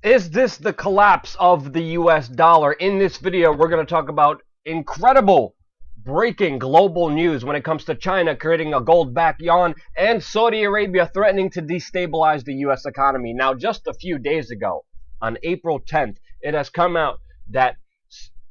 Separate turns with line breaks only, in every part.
Is this the collapse of the US dollar? In this video, we're going to talk about incredible breaking global news when it comes to China creating a gold-backed yuan and Saudi Arabia threatening to destabilize the US economy. Now, just a few days ago, on April 10th, it has come out that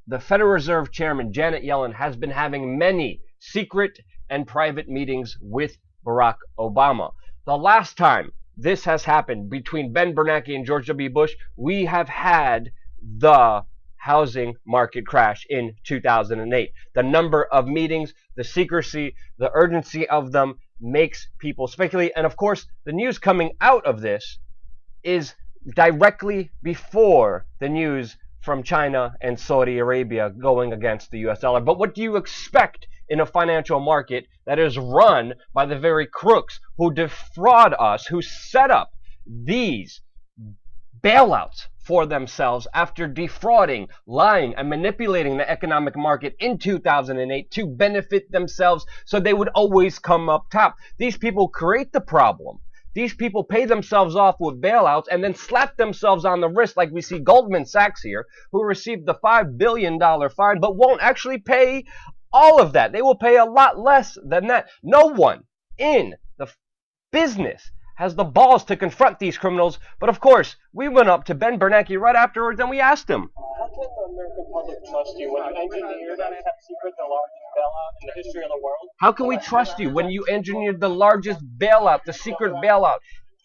the Federal Reserve Chairman Janet Yellen has been having many secret and private meetings with Barack Obama. The last time this has happened between Ben Bernanke and George W. Bush, we have had the housing market crash in 2008. The number of meetings, the secrecy, the urgency of them makes people speculate. And of course, the news coming out of this is directly before the news from China and Saudi Arabia going against the US dollar. But what do you expect in a financial market that is run by the very crooks who defraud us, who set up these bailouts for themselves after defrauding, lying, and manipulating the economic market in 2008 to benefit themselves so they would always come up top? These people create the problem. These people pay themselves off with bailouts and then slap themselves on the wrist, like we see Goldman Sachs here, who received the $5 billion fine but won't actually pay all of that. They will pay a lot less than that. No one in the business has the balls to confront these criminals. But of course, we went up to Ben Bernanke right afterwards and we asked him,
how can the American public trust you when you engineered that top secret, the largest bailout in the history of the world?
how can we trust you when you engineered the largest bailout, the secret bailout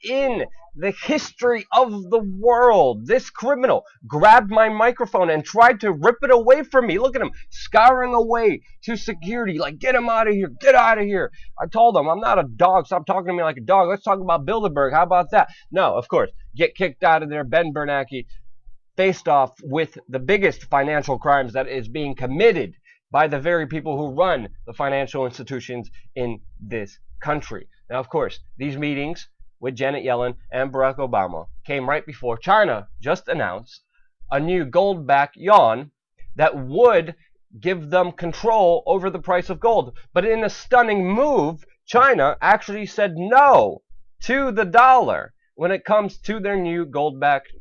in the history of the world? This criminal grabbed my microphone and tried to rip it away from me. Look at him scouring away to security, like, get him out of here, get out of here. I told him, I'm not a dog, stop talking to me like a dog. Let's talk about Bilderberg. How about that? No, of course, get kicked out of there. Ben Bernanke faced off with the biggest financial crimes that is being committed by the very people who run the financial institutions in this country. Now, of course, these meetings with Janet Yellen and Barack Obama came right before China just announced a new gold-backed yuan that would give them control over the price of gold. But in a stunning move, China actually said no to the dollar when it comes to their new gold-backed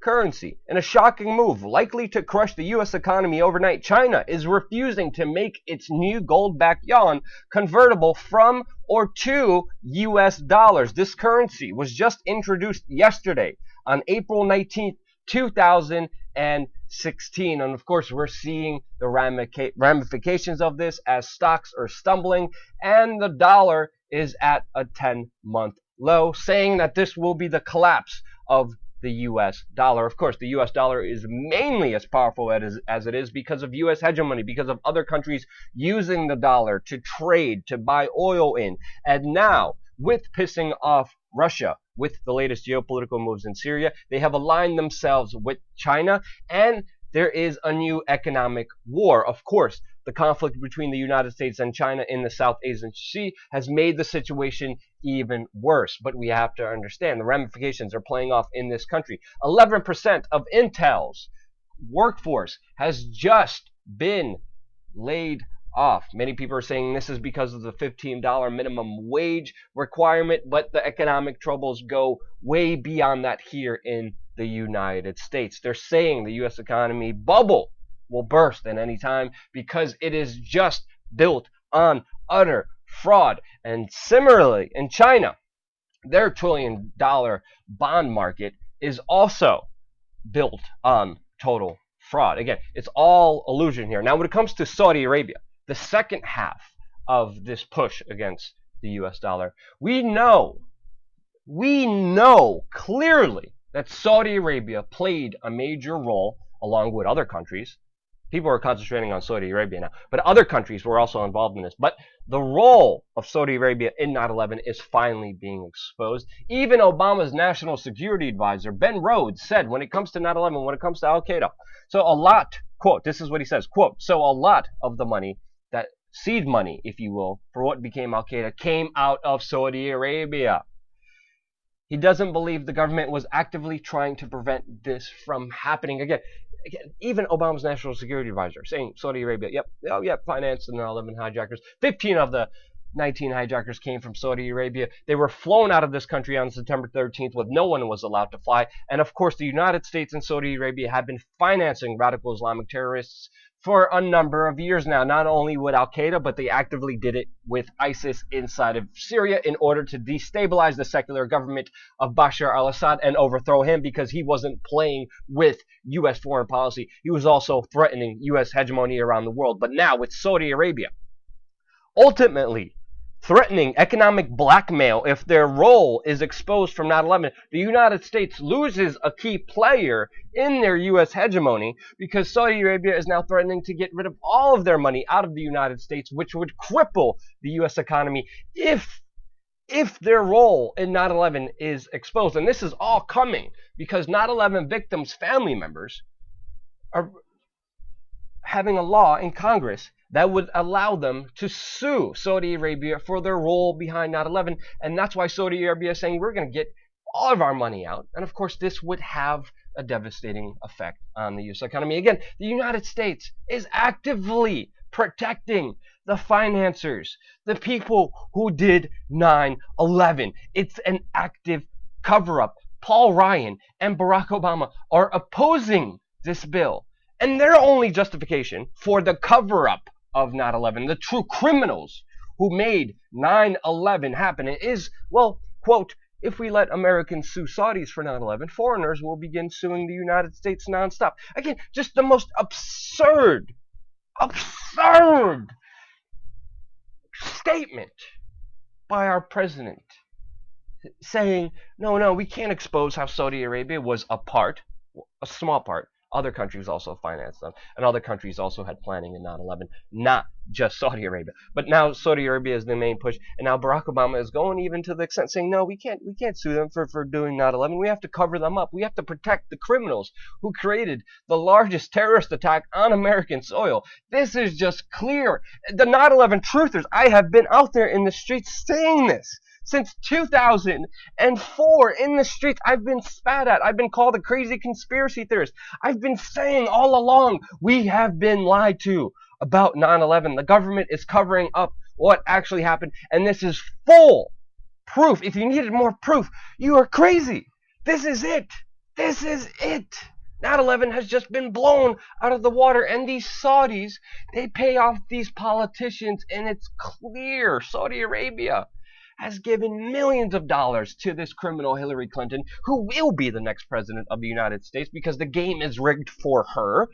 currency. In a shocking move, likely to crush the US economy overnight, China is refusing to make its new gold-backed yuan convertible from or to US dollars. This currency was just introduced yesterday on April 19th, 2016. And of course, we're seeing the ramifications of this as stocks are stumbling and the dollar is at a 10-month low, saying that this will be the collapse of the US dollar. Of course, the US dollar is mainly as powerful as it is because of US hegemony, because of other countries using the dollar to trade, to buy oil in. And now, with pissing off Russia, with the latest geopolitical moves in Syria, they have aligned themselves with China, and there is a new economic war. Of course, the conflict between the United States and China in the South Asian Sea has made the situation even worse. But we have to understand the ramifications are playing off in this country. 11% of Intel's workforce has just been laid off. Many people are saying this is because of the $15 minimum wage requirement, but the economic troubles go way beyond that here in the United States. They're saying the U.S. economy bubble will burst at any time because it is just built on utter fraud. And similarly, in China, their $1 trillion bond market is also built on total fraud. Again, it's all illusion here. Now, when it comes to Saudi Arabia, the second half of this push against the US dollar, we know clearly that Saudi Arabia played a major role along with other countries. People are concentrating on Saudi Arabia now, but other countries were also involved in this. But the role of Saudi Arabia in 9/11 is finally being exposed. Even Obama's national security advisor, Ben Rhodes, said when it comes to 9/11, when it comes to Al-Qaeda, so a lot, quote, this is what he says, quote, so a lot of the money, that seed money, if you will, for what became Al-Qaeda came out of Saudi Arabia. He doesn't believe the government was actively trying to prevent this from happening. Again, even Obama's national security advisor saying Saudi Arabia, yep, financed the 9/11 hijackers. 15 of the 19 hijackers came from Saudi Arabia. They were flown out of this country on September 13th with no one was allowed to fly. And of course, the United States and Saudi Arabia have been financing radical Islamic terrorists for a number of years now, not only with Al-Qaeda, but they actively did it with ISIS inside of Syria in order to destabilize the secular government of Bashar al-Assad and overthrow him, because he wasn't playing with U.S. foreign policy. He was also threatening U.S. hegemony around the world. But now with Saudi Arabia, ultimately threatening economic blackmail if their role is exposed from 9/11, the United States loses a key player in their U.S. hegemony, because Saudi Arabia is now threatening to get rid of all of their money out of the United States, which would cripple the U.S. economy if their role in 9/11 is exposed. And this is all coming because 9/11 victims' family members are having a law in Congress that would allow them to sue Saudi Arabia for their role behind 9/11. And that's why Saudi Arabia is saying we're going to get all of our money out. And of course, this would have a devastating effect on the U.S. economy. Again, the United States is actively protecting the financiers, the people who did 9/11. It's an active cover-up. Paul Ryan and Barack Obama are opposing this bill. And their only justification for the cover-up of 9/11, the true criminals who made 9/11 happen, is, well, quote, if we let Americans sue Saudis for 9/11, foreigners will begin suing the United States nonstop. Again, just the most absurd statement by our president, saying, no, we can't expose how Saudi Arabia was a small part. Other countries also financed them, and other countries also had planning in 9/11, not just Saudi Arabia. But now Saudi Arabia is the main push, and now Barack Obama is going even to the extent saying, no, we can't sue them for doing 9/11. We have to cover them up. We have to protect the criminals who created the largest terrorist attack on American soil. This is just clear. The 9/11 truthers, I have been out there in the streets saying this. Since 2004 in the streets, I've been spat at. I've been called a crazy conspiracy theorist. I've been saying all along, we have been lied to about 9/11. The government is covering up what actually happened, and this is full proof. If you needed more proof, you are crazy. This is it. This is it. 9/11 has just been blown out of the water, and these Saudis, they pay off these politicians, and it's clear. Saudi Arabia has given millions of dollars to this criminal Hillary Clinton, who will be the next president of the United States because the game is rigged for her.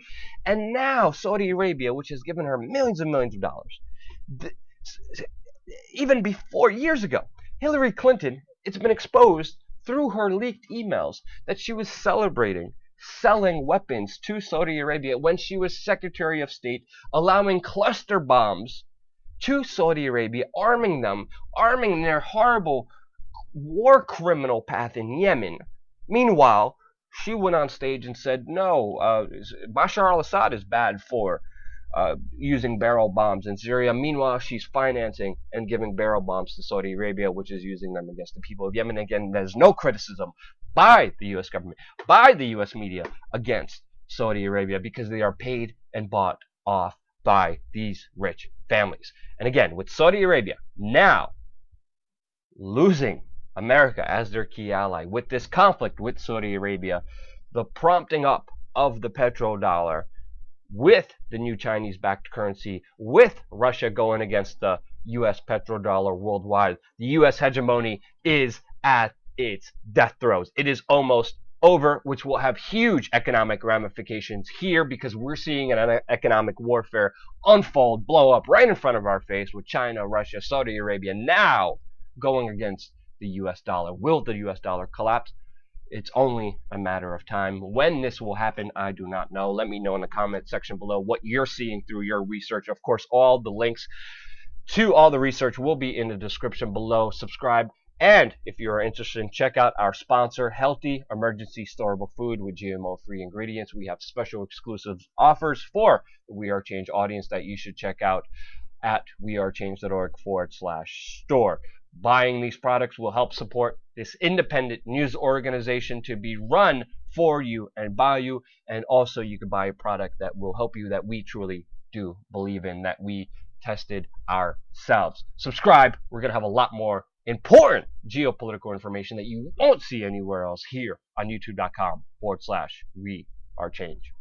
And now Saudi Arabia, which has given her millions and millions of dollars, even before, years ago, Hillary Clinton, it's been exposed through her leaked emails that she was celebrating selling weapons to Saudi Arabia when she was Secretary of State, allowing cluster bombs to Saudi Arabia, arming their horrible war criminal path in Yemen. Meanwhile, she went on stage and said, no, Bashar al-Assad is bad for using barrel bombs in Syria. Meanwhile, she's financing and giving barrel bombs to Saudi Arabia, which is using them against the people of Yemen. Again, there's no criticism by the U.S. government, by the U.S. media against Saudi Arabia, because they are paid and bought off by these rich families. And again, with Saudi Arabia now losing America as their key ally, with this conflict with Saudi Arabia, the prompting up of the petrodollar, with the new Chinese-backed currency, with Russia going against the U.S. petrodollar worldwide, the U.S. hegemony is at its death throes. It is almost over, which will have huge economic ramifications here, because we're seeing an economic warfare unfold, blow up right in front of our face, with China, Russia, Saudi Arabia now going against the U.S. dollar. Will the U.S. dollar collapse? It's only a matter of time. When this will happen, I do not know. Let me know in the comment section below what you're seeing through your research. Of course, all the links to all the research will be in the description below. Subscribe. And if you are interested, check out our sponsor, Healthy Emergency Storable Food with GMO-free ingredients. We have special exclusive offers for the We Are Change audience that you should check out at wearechange.org/store. Buying these products will help support this independent news organization to be run for you and by you. And also you can buy a product that will help you, that we truly do believe in, that we tested ourselves. Subscribe. We're going to have a lot more important geopolitical information that you won't see anywhere else here on youtube.com/we are change.